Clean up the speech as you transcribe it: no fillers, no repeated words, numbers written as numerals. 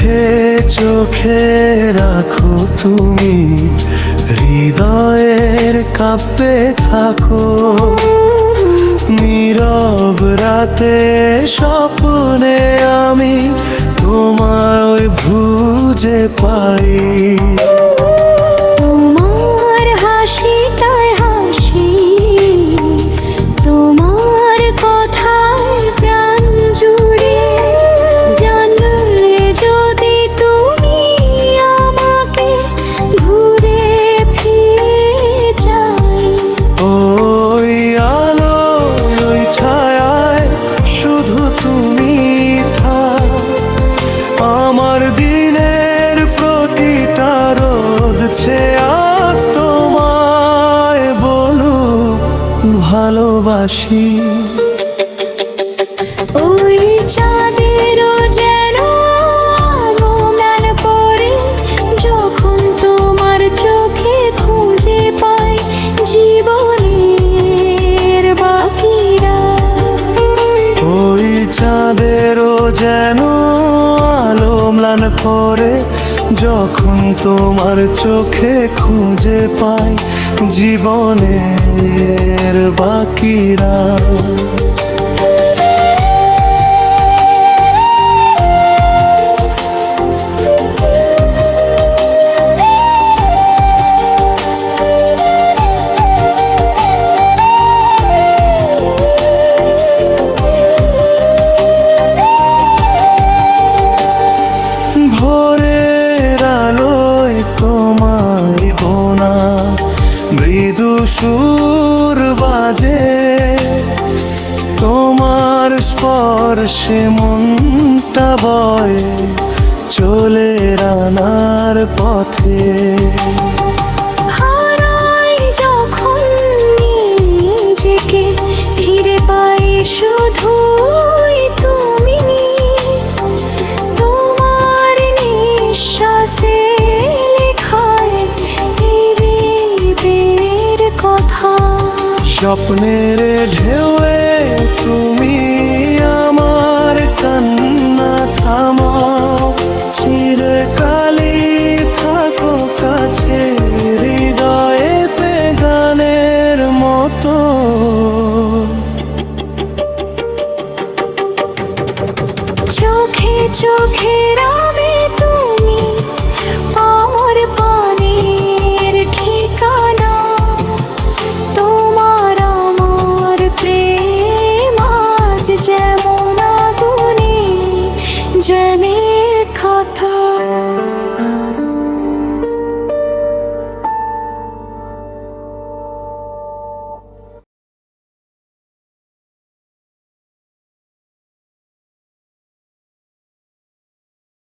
চোখে চোখে রাখো তুমি, হৃদয়ের কাঁপে থাকো। নীরব রাতে স্বপ্নে আমি তোমায় ভুজে পাই। তোমার হাসিটায় হাসি, তোমার কথায় প্রাণ জুড়ে। জানলে যদি তুমি আমাকে ঘুরে ফিরে যাই। ওই আলো ওই ছায়ায় শুধু তুমি থাক। আমার দিনের প্রতিটা রোদ ছেয়া তোমায় বলুক ভালোবাসি। ওই চাঁদেরও যেন আলো ম্লান পড়ে, যখন তোমার চোখে খুঁজে পাই জীবনের বাকিরা। ওই চাঁদেরও যেন আলো ম্লান পড়ে, যখন তোমার চোখে খুঁজে পাই জীবনের বাকিরা। ভোরের আলোয় তোমায় গোনা মৃদু সুর বাজে। তোমার স্পর্শে মনটা বয় চলে রানার পথে। হারাই যখন নিজেকে, ফিরে পাই শুধুই তুমি। তোমার নিঃশ্বাসে লেখায় হৃদয়ের কথা। স্বপ্নের ঢেউয়ে তুমি আমার কান্না থামাও। চিরকালই থাকো কাছে হৃদয়েতে গানের মতো। চোখে চোখে